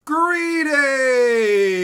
Greetings,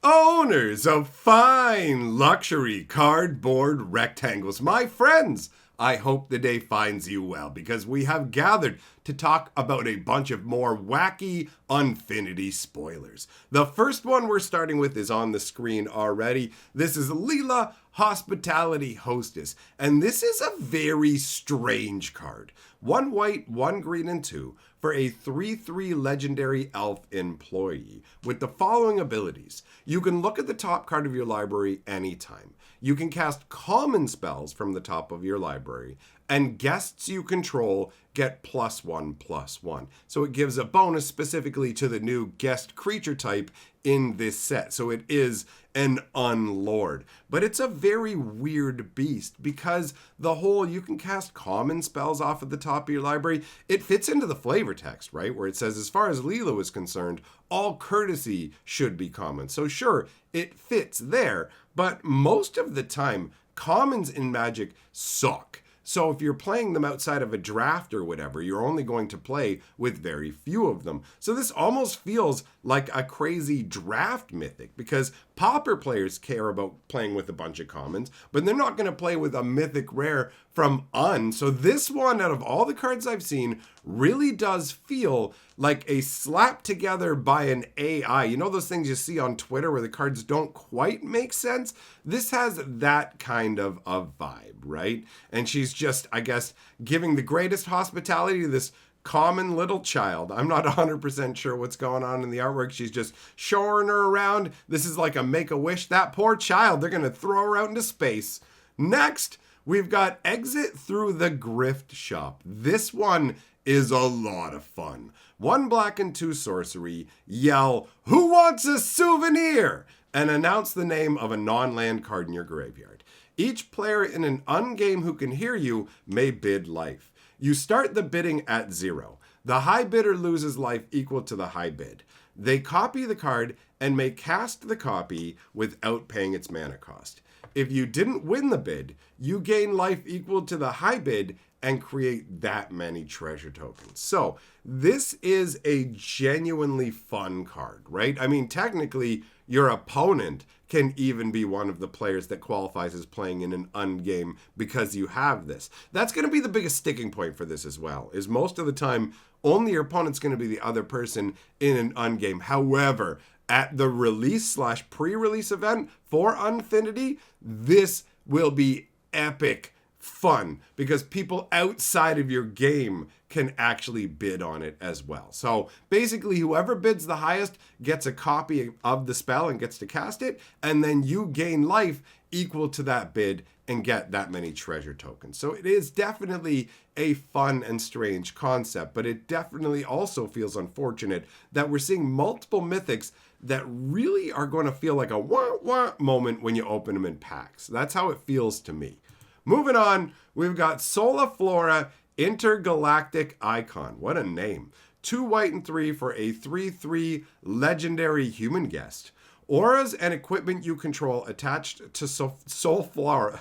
owners of fine luxury cardboard rectangles. My friends, I hope the day finds you well because we have gathered to talk about a bunch of more wacky Unfinity spoilers. The first one we're starting with is on the screen already. This is Leela, Hospitality Hostess, and this is a very strange card. 1 white, 1 green, and 2 for a 3/3 legendary elf employee with the following abilities. You can look at the top card of your library anytime. You can cast common spells from the top of your library, and guests you control get +1/+1. So it gives a bonus specifically to the new guest creature type in this set. So it is an unlord. But it's a very weird beast because the whole you can cast common spells off of the top of your library, it fits into the flavor text, right? Where it says, as far as Leela is concerned, all courtesy should be common. So sure, it fits there, but most of the time, commons in Magic suck. So if you're playing them outside of a draft or whatever, you're only going to play with very few of them. So this almost feels like a crazy draft mythic because Pauper players care about playing with a bunch of commons, but they're not going to play with a mythic rare from Un. So this one, out of all the cards I've seen, really does feel like a slap together by an AI. You know those things you see on Twitter where the cards don't quite make sense? This has that kind of a vibe, right? And she's just, I guess, giving the greatest hospitality to this common little child. I'm not 100% sure what's going on in the artwork. She's just showing her around. This is like a Make-A-Wish. That poor child, they're going to throw her out into space. Next, we've got Exit Through the Grift Shop. This one is a lot of fun. 1 black and 2 sorcery. Yell, "Who wants a souvenir?" and announce the name of a non-land card in your graveyard. Each player in an ungame who can hear you may bid life. You start the bidding at 0. The high bidder loses life equal to the high bid. They copy the card and may cast the copy without paying its mana cost. If you didn't win the bid, you gain life equal to the high bid and create that many treasure tokens. So this is a genuinely fun card, right? I mean, technically, your opponent can even be one of the players that qualifies as playing in an ungame because you have this. That's going to be the biggest sticking point for this as well, is most of the time, only your opponent's going to be the other person in an ungame. However, at the release/pre-release event for Unfinity, this will be epic fun because people outside of your game can actually bid on it as well. So basically, whoever bids the highest gets a copy of the spell and gets to cast it, and then you gain life equal to that bid and get that many treasure tokens. So it is definitely a fun and strange concept, but it definitely also feels unfortunate that we're seeing multiple mythics that really are going to feel like a wah-wah moment when you open them in packs. That's how it feels to me. Moving on, we've got Soliflora Intergalactic Icon. What a name. 2 white and 3 for a 3/3 legendary human guest. Auras and equipment you control attached to Soliflora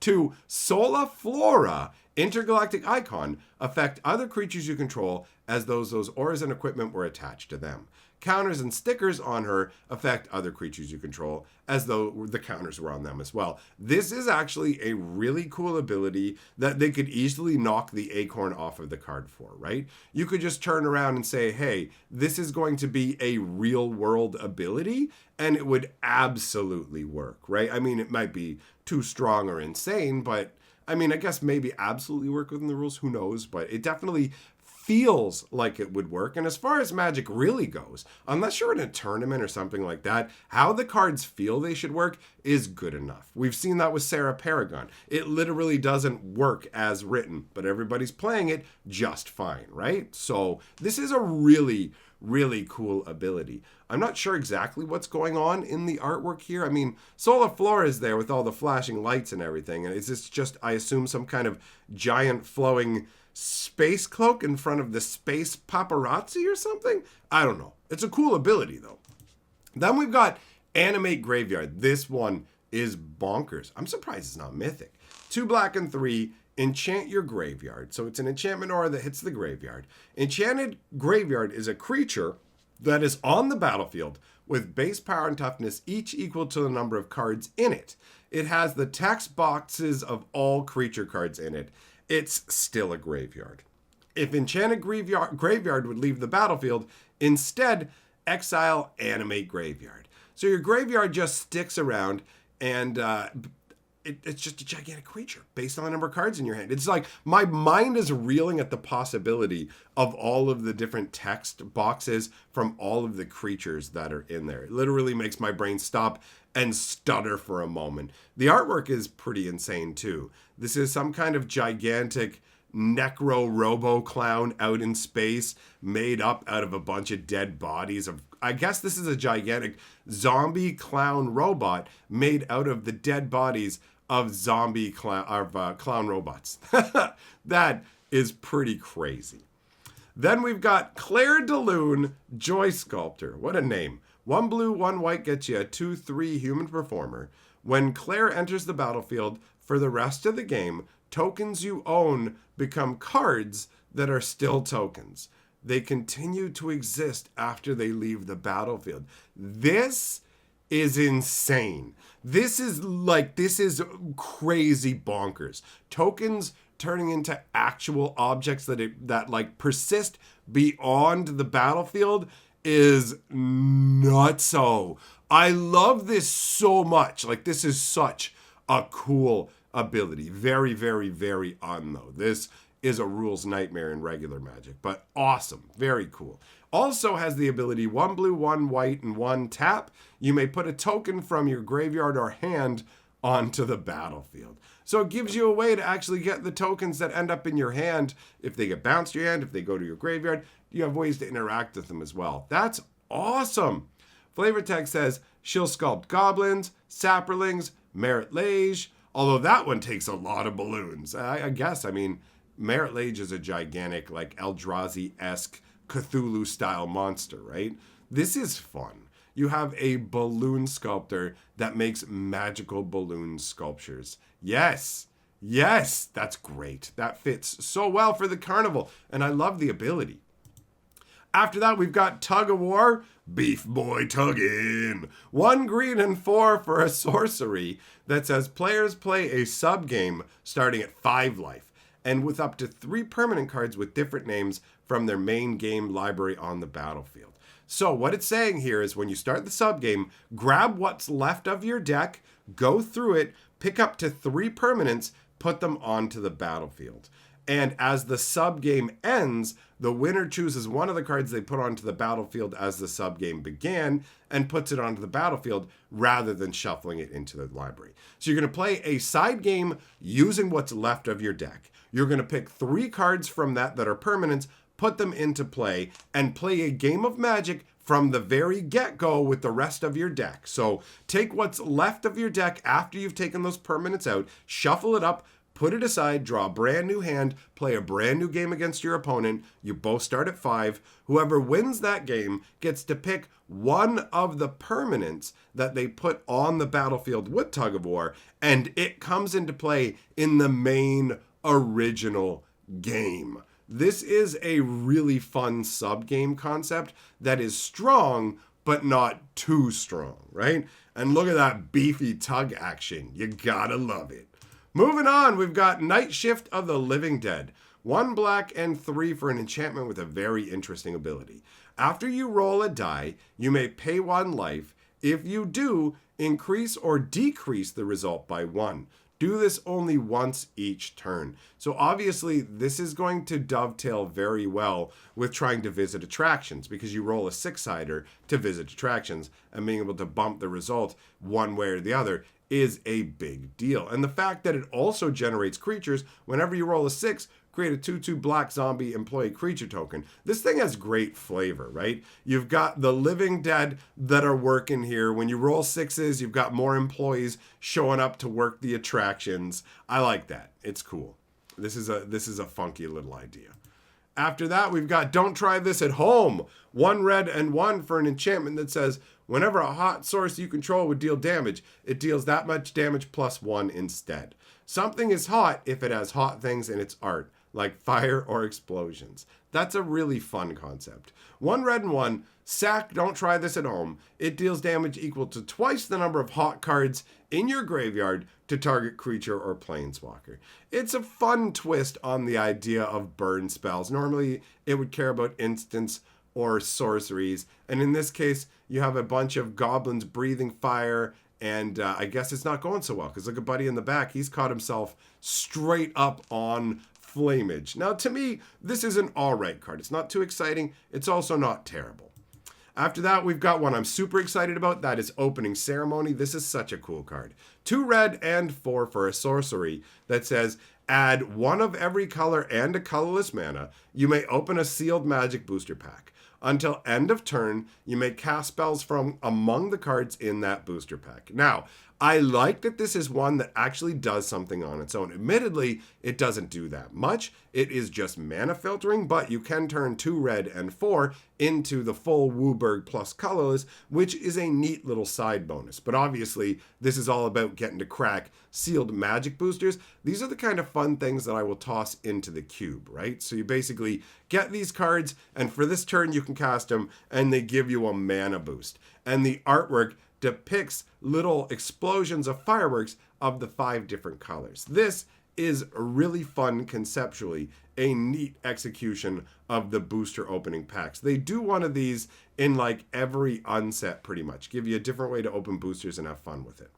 to Soliflora Intergalactic Icon affect other creatures you control as those auras and equipment were attached to them. Counters and stickers on her affect other creatures you control as though the counters were on them as well. This is actually a really cool ability that they could easily knock the acorn off of the card for, right? You could just turn around and say, hey, this is going to be a real world ability, and it would absolutely work, right? I mean, it might be too strong or insane, but I mean, I guess maybe absolutely work within the rules, who knows, but it definitely feels like it would work. And as far as Magic really goes, unless you're in a tournament or something like that, how the cards feel they should work is good enough. We've seen that with Sarah Paragon. It literally doesn't work as written, but everybody's playing it just fine, right? So this is a really cool ability. I'm not sure exactly what's going on in the artwork here. I mean, Soliflora is there with all the flashing lights and everything. And is this just, I assume, some kind of giant flowing space cloak in front of the space paparazzi or something? I don't know. It's a cool ability, though. Then we've got Animate Graveyard. This one is bonkers. I'm surprised it's not mythic. 2 black and 3. Enchant your graveyard. So it's an enchantment aura that hits the graveyard. Enchanted Graveyard is a creature that is on the battlefield with base power and toughness each equal to the number of cards in it. It has the text boxes of all creature cards in it. It's still a graveyard. If Enchanted Graveyard would leave the battlefield, instead, exile Animate Graveyard. So your graveyard just sticks around, and it's just a gigantic creature based on the number of cards in your hand. It's like my mind is reeling at the possibility of all of the different text boxes from all of the creatures that are in there. It literally makes my brain stop and stutter for a moment. The artwork is pretty insane too. This is some kind of gigantic necro robo clown out in space made up out of a bunch of dead bodies of, I guess this is a gigantic zombie clown robot made out of the dead bodies of zombie clown robots. That is pretty crazy. Then we've got Claire de Lune, Joy Sculptor. What a name. 1 blue, 1 white gets you a 2/3 human performer. When Claire enters the battlefield, for the rest of the game, tokens you own become cards that are still tokens. They continue to exist after they leave the battlefield. This is insane. This is crazy bonkers. Tokens turning into actual objects that persist beyond the battlefield is nutso. I love this so much. Like, this is such a cool ability. Very, very, very though. This is a rules nightmare in regular Magic, but awesome. Very cool. Also has the ability 1 blue, 1 white, and 1 tap. You may put a token from your graveyard or hand onto the battlefield. So it gives you a way to actually get the tokens that end up in your hand. If they get bounced to your hand, if they go to your graveyard, you have ways to interact with them as well. That's awesome. Flavor Text says she'll sculpt goblins, sapperlings, Merit Lage, although that one takes a lot of balloons. I guess, Merit Lage is a gigantic, Eldrazi-esque Cthulhu-style monster, right? This is fun. You have a balloon sculptor that makes magical balloon sculptures. Yes, that's great. That fits so well for the carnival, and I love the ability. After that, we've got Tug of War, Beef Boy Tuggin'. 1 green and 4 for a sorcery that says players play a sub-game starting at 5 life, and with up to 3 permanent cards with different names from their main game library on the battlefield. So what it's saying here is when you start the sub-game, grab what's left of your deck, go through it, pick up to 3 permanents, put them onto the battlefield. And as the sub-game ends, the winner chooses one of the cards they put onto the battlefield as the sub-game began and puts it onto the battlefield rather than shuffling it into the library. So you're going to play a side game using what's left of your deck. You're going to pick 3 cards from that are permanents, put them into play, and play a game of Magic from the very get-go with the rest of your deck. So take what's left of your deck after you've taken those permanents out, shuffle it up, put it aside, draw a brand new hand, play a brand new game against your opponent. You both start at 5. Whoever wins that game gets to pick one of the permanents that they put on the battlefield with Tug of War, and it comes into play in the main original game. This is a really fun sub-game concept that is strong, but not too strong, right? And look at that beefy tug action. You gotta love it. Moving on, we've got Night Shift of the Living Dead. 1 black and 3 for an enchantment with a very interesting ability. After you roll a die, you may pay 1 life. If you do, increase or decrease the result by 1. Do this only once each turn. So obviously, this is going to dovetail very well with trying to visit attractions because you roll a 6-sider to visit attractions, and being able to bump the result one way or the other is a big deal. And the fact that it also generates creatures, whenever you roll a 6, create a 2/2 black zombie employee creature token. This thing has great flavor, right? You've got the living dead that are working here. When you roll 6s, you've got more employees showing up to work the attractions. I like that. It's cool. This is a funky little idea. After that, we've got Don't Try This at Home. 1 red and 1 for an enchantment that says, whenever a hot source you control would deal damage, it deals that much damage plus 1 instead. Something is hot if it has hot things in its art, like fire or explosions. That's a really fun concept. 1 red and 1, sack, don't try this at home. It deals damage equal to twice the number of hot cards in your graveyard to target creature or planeswalker. It's a fun twist on the idea of burn spells. Normally, it would care about instants or sorceries, and in this case, you have a bunch of goblins breathing fire, and I guess it's not going so well, because look at Buddy in the back. He's caught himself straight up on Flamage. Now, to me, this is an alright card. It's not too exciting. It's also not terrible. After that, we've got one I'm super excited about. That is Opening Ceremony. This is such a cool card. 2 red and 4 for a sorcery that says, add 1 of every color and a colorless mana. You may open a sealed magic booster pack. Until end of turn, you may cast spells from among the cards in that booster pack. Now, I like that this is one that actually does something on its own. Admittedly, it doesn't do that much. It is just mana filtering, but you can turn 2 red and 4 into the full Wooburg plus colorless, which is a neat little side bonus. But obviously, this is all about getting to crack sealed magic boosters. These are the kind of fun things that I will toss into the cube, right? So you basically get these cards, and for this turn, you can cast them, and they give you a mana boost. And the artwork depicts little explosions of fireworks of the 5 different colors. This is really fun conceptually, a neat execution of the booster opening packs. They do one of these in like every unset pretty much. Give you a different way to open boosters and have fun with it.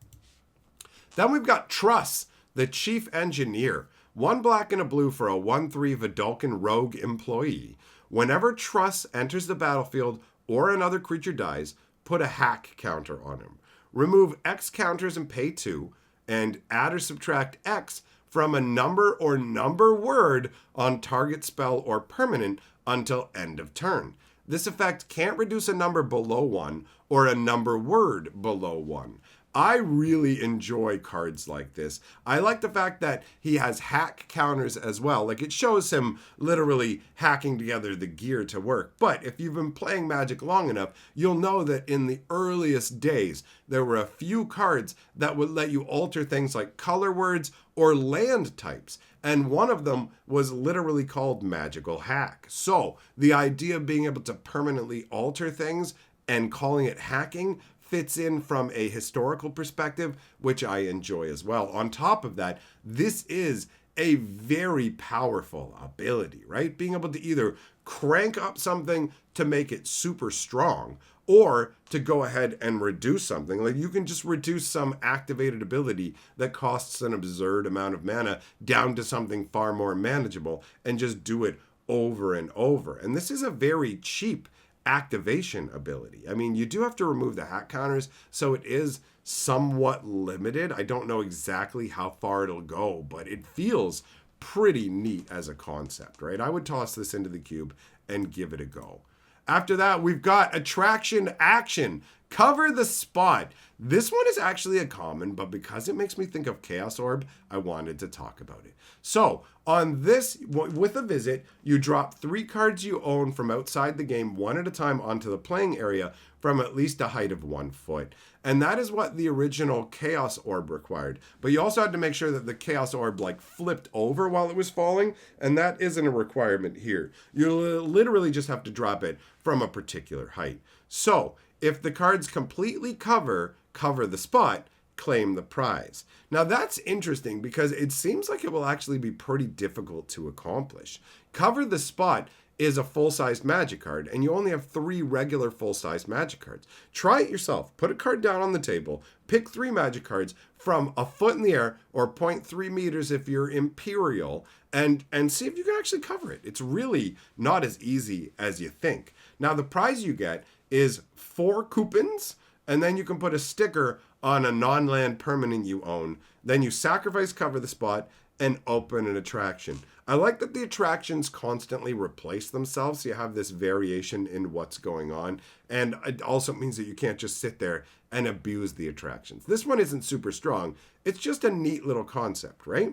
Then we've got Truss, the Chief Engineer. 1 black and a blue for a 1/3 Vidalcan rogue employee. Whenever Truss enters the battlefield or another creature dies, put a hack counter on him. Remove X counters and pay 2, and add or subtract X from a number or number word on target spell or permanent until end of turn. This effect can't reduce a number below 1 or a number word below 1. I really enjoy cards like this. I like the fact that he has hack counters as well. Like, it shows him literally hacking together the gear to work. But if you've been playing Magic long enough, you'll know that in the earliest days, there were a few cards that would let you alter things like color words or land types. And one of them was literally called Magical Hack. So the idea of being able to permanently alter things and calling it hacking fits in from a historical perspective, which I enjoy as well. On top of that, this is a very powerful ability, right? Being able to either crank up something to make it super strong, or to go ahead and reduce something. Like, you can just reduce some activated ability that costs an absurd amount of mana down to something far more manageable and just do it over and over. And this is a very cheap activation ability. I mean, you do have to remove the hack counters, so it is somewhat limited. I don't know exactly how far it'll go, but it feels pretty neat as a concept, right? I would toss this into the cube and give it a go. After that, we've got Attraction Action. Cover the Spot. This one is actually a common, but because it makes me think of Chaos Orb, I wanted to talk about it. So, on this, with a visit, you drop 3 cards you own from outside the game, one at a time, onto the playing area from at least a height of 1 foot. And that is what the original Chaos Orb required. But you also had to make sure that the Chaos Orb like flipped over while it was falling, and that isn't a requirement here. You literally just have to drop it from a particular height. So, if the cards completely cover the spot, claim the prize. Now that's interesting because it seems like it will actually be pretty difficult to accomplish. Cover the Spot is a full-sized Magic card, and you only have 3 regular full-sized Magic cards. Try it yourself. Put a card down on the table, pick 3 Magic cards from a foot in the air or 0.3 meters if you're Imperial, and see if you can actually cover it. It's really not as easy as you think. Now the prize you get is 4 coupons, and then you can put a sticker on a non-land permanent you own. Then you sacrifice Cover the Spot and open an attraction. I like that the attractions constantly replace themselves, so you have this variation in what's going on. And it also means that you can't just sit there and abuse the attractions. This one isn't super strong. It's just a neat little concept, right?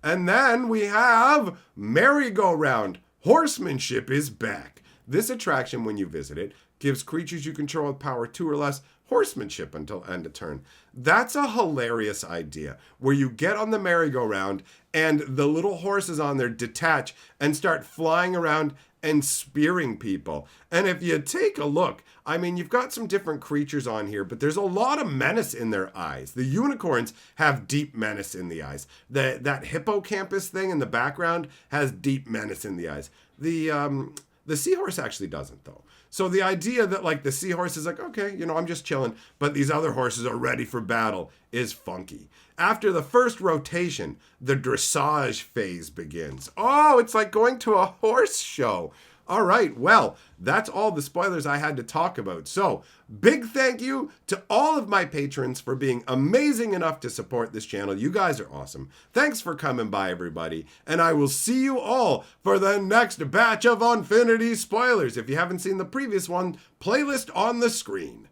And then we have Merry-Go-Round. Horsemanship is back. This attraction, when you visit it, Gives creatures you control with power 2 or less horsemanship until end of turn. That's a hilarious idea where you get on the merry-go-round and the little horses on there detach and start flying around and spearing people. And if you take a look, I mean, you've got some different creatures on here, but there's a lot of menace in their eyes. The unicorns have deep menace in the eyes. That hippocampus thing in the background has deep menace in the eyes. The seahorse actually doesn't, though. So the idea that like the seahorse is like, okay, I'm just chilling, but these other horses are ready for battle is funky. After the first rotation, the dressage phase begins. Oh, it's like going to a horse show. All right, well, that's all the spoilers I had to talk about. So, big thank you to all of my patrons for being amazing enough to support this channel. You guys are awesome. Thanks for coming by, everybody. And I will see you all for the next batch of Unfinity spoilers. If you haven't seen the previous one, playlist on the screen.